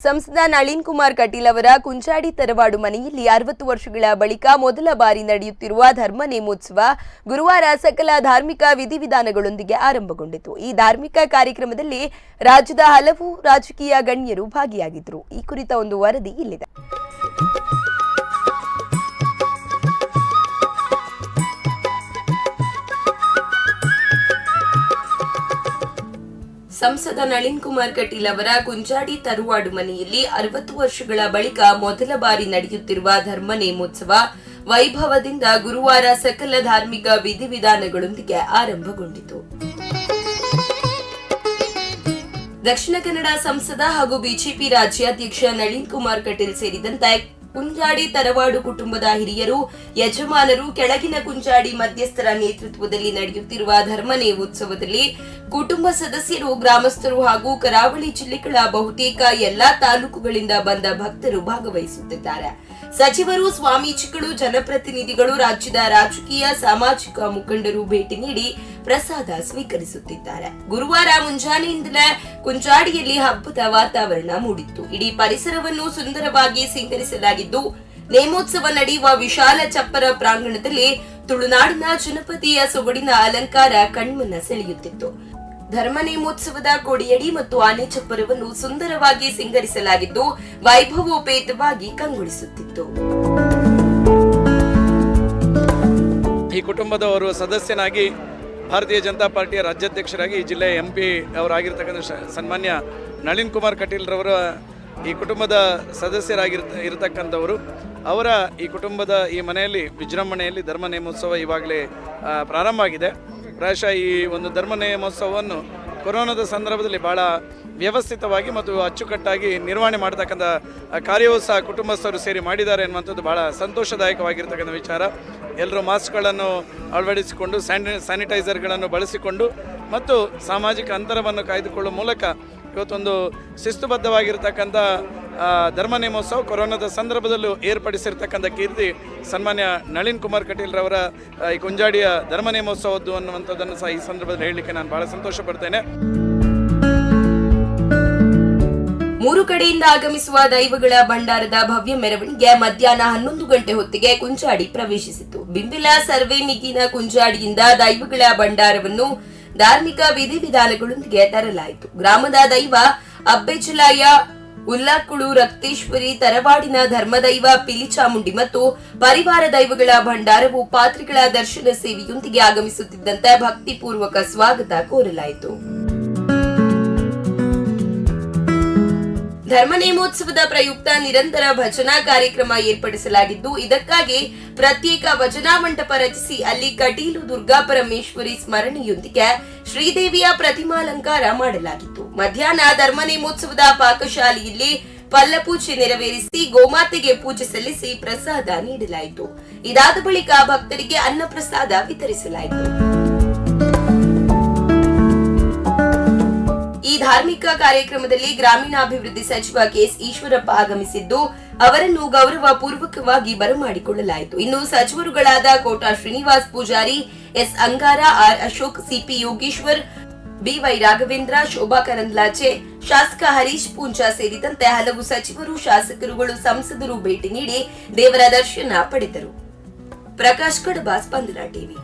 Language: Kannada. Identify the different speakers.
Speaker 1: ಸಂಸದ ನಳಿನ್ ಕುಮಾರ್ ಕಟೀಲ್ ಅವರ ಕುಂಚಾಡಿ ತರವಾಡು ಮನೆಯಲ್ಲಿ 60 ವರ್ಷಗಳ ಬಳಿಕ ಮೊದಲ ಬಾರಿ ನಡೆಯುತ್ತಿರುವ ಧರ್ಮ ನೇಮೋತ್ಸವ ಗುರುವಾರ ಸಕಲ ಧಾರ್ಮಿಕ ವಿಧಿವಿಧಾನಗಳೊಂದಿಗೆ ಆರಂಭಗೊಂಡಿತು। ಈ ಧಾರ್ಮಿಕ ಕಾರ್ಯಕ್ರಮದಲ್ಲಿ ರಾಜ್ಯದ ಹಲವು ರಾಜಕೀಯ ಗಣ್ಯರು ಭಾಗಿಯಾಗಿದ್ದರು। ಈ ಕುರಿತ ಒಂದು ವರದಿ ಇಲ್ಲಿದೆ। ಸಂಸದ ನಳಿನ್ ಕುಮಾರ್ ಕಟೀಲ್ ಅವರ ಕುಂಚಾಡಿ ತರವಾಡು ಮನೆಯಲ್ಲಿ 60 ವರ್ಷಗಳ ಬಳಿಕ ಮೊದಲ ಬಾರಿ ನಡೆಯುತ್ತಿರುವ ಧರ್ಮ ನೇಮೋತ್ಸವ ವೈಭವದಿಂದ ಗುರುವಾರ ಸಕಲ ಧಾರ್ಮಿಕ ವಿಧಿವಿಧಾನಗಳೊಂದಿಗೆ ಆರಂಭಗೊಂಡಿತು। ದಕ್ಷಿಣ ಕನ್ನಡ ಸಂಸದ ಹಾಗೂ ಬಿಜೆಪಿ ರಾಜ್ಯಾಧ್ಯಕ್ಷ ನಳಿನ್ ಕುಮಾರ್ ಕಟೀಲ್ ಸೇರಿದಂತೆ ಕುಂಚಾಡಿ ತರವಾಡು ಕುಟುಂಬದ ಹಿರಿಯರು, ಯಜಮಾನರು, ಕೆಳಗಿನ ಕುಂಚಾಡಿ ಮಧ್ಯಸ್ಥರ ನೇತೃತ್ವದಲ್ಲಿ ನಡೆಯುತ್ತಿರುವ ಧರ್ಮ ನೇಮೋತ್ಸವದಲ್ಲಿ ಕುಟುಂಬ ಸದಸ್ಯರು, ಗ್ರಾಮಸ್ಥರು ಹಾಗೂ ಕರಾವಳಿ ಜಿಲ್ಲೆಗಳ ಬಹುತೇಕ ಎಲ್ಲಾ ತಾಲೂಕುಗಳಿಂದ ಬಂದ ಭಕ್ತರು ಭಾಗವಹಿಸುತ್ತಿದ್ದಾರೆ। ಸಚಿವರು, ಸ್ವಾಮೀಜಿಗಳು, ಜನಪ್ರತಿನಿಧಿಗಳು, ರಾಜ್ಯದ ರಾಜಕೀಯ ಸಾಮಾಜಿಕ ಮುಖಂಡರು ಭೇಟಿ ನೀಡಿ ಪ್ರಸಾದ ಸ್ವೀಕರಿಸುತ್ತಿದ್ದಾರೆ। ಗುರುವಾರ ಮುಂಜಾನೆಯಿಂದಲೇ ಕುಂಚಾಡಿಯಲ್ಲಿ ಹಬ್ಬದ ವಾತಾವರಣ ಮೂಡಿತ್ತು। ಇಡೀ ಪರಿಸರವನ್ನು ಸುಂದರವಾಗಿ ಸಿಂಗರಿಸಲಾಗಿದ್ದು, ನೇಮೋತ್ಸವ ನಡೆಯುವ ವಿಶಾಲ ಚಪ್ಪರ ಪ್ರಾಂಗಣದಲ್ಲಿ ತುಳುನಾಡಿನ ಜನಪದೀಯ ಸೊಗಡಿನ ಅಲಂಕಾರ ಕಣ್ಮನ ಸೆಳೆಯುತ್ತಿತ್ತು। ಧರ್ಮ ನೇಮೋತ್ಸವದ ಕೊಡಿಯಡಿ ಮತ್ತು ಆನೆ ಚಪ್ಪರವನ್ನು ಸುಂದರವಾಗಿ ಸಿಂಗರಿಸಲಾಗಿದ್ದು, ವೈಭವೋಪೇತವಾಗಿ ಕಂಗೊಳಿಸುತ್ತಿತ್ತು।
Speaker 2: ಈ ಕುಟುಂಬದವರು ಸದಸ್ಯನಾಗಿ ಭಾರತೀಯ ಜನತಾ ಪಾರ್ಟಿಯ ರಾಜ್ಯಾಧ್ಯಕ್ಷರಾಗಿ ಜಿಲ್ಲೆಯ MP ಅವರಾಗಿರ್ತಕ್ಕಂಥ ಸನ್ಮಾನ್ಯ ನಳಿನ್ ಕುಮಾರ್ ಕಟೀಲ್ ರವರ ಈ ಕುಟುಂಬದ ಸದಸ್ಯರಾಗಿರ್ತಕ್ಕಂಥವರು ಅವರ ಈ ಕುಟುಂಬದ ಈ ಮನೆಯಲ್ಲಿ ವಿಜೃಂಭಣೆಯಲ್ಲಿ ಧರ್ಮ ನೇಮೋತ್ಸವ ಇವಾಗಲೇ ಪ್ರಾರಂಭ ಆಗಿದೆ। ಪ್ರಾಯಶಃ ಈ ಒಂದು ಧರ್ಮ ನೇಮೋತ್ಸವವನ್ನು ಕೊರೋನಾದ ಸಂದರ್ಭದಲ್ಲಿ ಭಾಳ ವ್ಯವಸ್ಥಿತವಾಗಿ ಮತ್ತು ಅಚ್ಚುಕಟ್ಟಾಗಿ ನಿರ್ವಹಣೆ ಮಾಡತಕ್ಕಂಥ ಕಾರ್ಯವೂ ಸಹ ಕುಟುಂಬಸ್ಥರು ಸೇರಿ ಮಾಡಿದ್ದಾರೆ ಅನ್ನುವಂಥದ್ದು ಭಾಳ ಸಂತೋಷದಾಯಕವಾಗಿರ್ತಕ್ಕಂಥ ವಿಚಾರ। ಎಲ್ಲರೂ ಮಾಸ್ಕ್ಗಳನ್ನು ಅಳವಡಿಸಿಕೊಂಡು ಸ್ಯಾನಿಟೈಸರ್ಗಳನ್ನು ಬಳಸಿಕೊಂಡು ಮತ್ತು ಸಾಮಾಜಿಕ ಅಂತರವನ್ನು ಕಾಯ್ದುಕೊಳ್ಳುವ ಮೂಲಕ ಇವತ್ತೊಂದು ಶಿಸ್ತುಬದ್ಧವಾಗಿರ್ತಕ್ಕಂಥ ಧರ್ಮ ನೇಮೋತ್ಸವ ಕೊರೋನಾದ ಸಂದರ್ಭದಲ್ಲೂ ಏರ್ಪಡಿಸಿರ್ತಕ್ಕಂಥ ಕೀರ್ತಿ ಸನ್ಮಾನ್ಯ ನಳಿನ್ ಕುಮಾರ್ ಕಟೀಲ್ ರವರ ಈ ಕುಂಜಾಡಿಯ ಧರ್ಮ ನೇಮೋತ್ಸವದ್ದು ಅನ್ನುವಂಥದ್ದನ್ನು ಸಹ ಈ ಸಂದರ್ಭದಲ್ಲಿ ಹೇಳಲಿಕ್ಕೆ ನಾನು ಬಹಳ ಸಂತೋಷ ಪಡ್ತೇನೆ।
Speaker 1: 3 ಕಡೆಯಿಂದ ಆಗಮಿಸುವ ದೈವಗಳ ಭಂಡಾರದ ಭವ್ಯ ಮೆರವಣಿಗೆ ಮಧ್ಯಾಹ್ನ 11 ಗಂಟೆ ಹೊತ್ತಿಗೆ ಕುಂಚಾಡಿ ಪ್ರವೇಶಿಸಿತು। ಬಿಂಬಿಲ ಸರ್ವೆ ಮಿಗಿನ ಕುಂಚಾಡಿಯಿಂದ ದೈವಗಳ ಭಂಡಾರವನ್ನು ಧಾರ್ಮಿಕ ವಿಧಿವಿಧಾನಗಳೊಂದಿಗೆ ತರಲಾಯಿತು। ಗ್ರಾಮದ ದೈವ ಅಬ್ಬೆಚಲಾಯ, ಉಲ್ಲಾಕುಳು ರಕ್ತೇಶ್ವರಿ, ತರವಾಡಿನ ಧರ್ಮದೈವ ಪಿಲಿಚಾಮುಂಡಿ ಮತ್ತು ಪರಿವಾರ ದೈವಗಳ ಭಂಡಾರವು ಪಾತ್ರಿಗಳ ದರ್ಶನ ಸೇವೆಯೊಂದಿಗೆ ಆಗಮಿಸುತ್ತಿದ್ದಂತೆ ಭಕ್ತಿಪೂರ್ವಕ ಸ್ವಾಗತ ಕೋರಲಾಯಿತು। ಧರ್ಮ ನೇಮೋತ್ಸವದ ಪ್ರಯುಕ್ತ ನಿರಂತರ ಭಜನಾ ಕಾರ್ಯಕ್ರಮ ಏರ್ಪಡಿಸಲಾಗಿದ್ದು, ಇದಕ್ಕಾಗಿ ಪ್ರತ್ಯೇಕ ಭಜನಾ ಮಂಟಪ ರಚಿಸಿ ಅಲ್ಲಿ ಕಟೀಲು ದುರ್ಗಾ ಪರಮೇಶ್ವರಿ ಸ್ಮರಣೆಯೊಂದಿಗೆ ಶ್ರೀದೇವಿಯ ಪ್ರತಿಮಾಲಂಕಾರ ಮಾಡಲಾಗಿತ್ತು। ಮಧ್ಯಾಹ್ನ ಧರ್ಮ ನೇಮೋತ್ಸವದ ಪಾಕಶಾಲೆಯಲ್ಲಿ ಪಲ್ಲಪೂಜೆ ನೆರವೇರಿಸಿ ಗೋಮಾತೆಗೆ ಪೂಜೆ ಸಲ್ಲಿಸಿ ಪ್ರಸಾದ ನೀಡಲಾಯಿತು। ಇದಾದ ಬಳಿಕ ಭಕ್ತರಿಗೆ ಅನ್ನ ಪ್ರಸಾದ ವಿತರಿಸಲಾಯಿತು। ಈ ಧಾರ್ಮಿಕ ಕಾರ್ಯಕ್ರಮದಲ್ಲಿ ಗ್ರಾಮೀಣಾಭಿವೃದ್ಧಿ ಸಚಿವ KS ಈಶ್ವರಪ್ಪ ಆಗಮಿಸಿದ್ದು, ಅವರನ್ನು ಗೌರವ ಪೂರ್ವಕವಾಗಿ ಬರಮಾಡಿಕೊಳ್ಳಲಾಯಿತು। ಇನ್ನು ಸಚಿವರುಗಳಾದ Kota Srinivas Poojary, S Angara, R Ashok, CP Yogeshwar, BY Raghavendra, Shobha Karandlaje, ಶಾಸಕ ಹರೀಶ್ ಪೂಂಜಾ ಸೇರಿದಂತೆ ಹಲವು ಸಚಿವರು, ಶಾಸಕರುಗಳು, ಸಂಸದರು ಭೇಟಿ ನೀಡಿ ದೇವರ ದರ್ಶನ ಪಡೆದರು। ಪ್ರಕಾಶ್ ಕಡಬ, ಸ್ಪಂದನ ಟಿವಿ।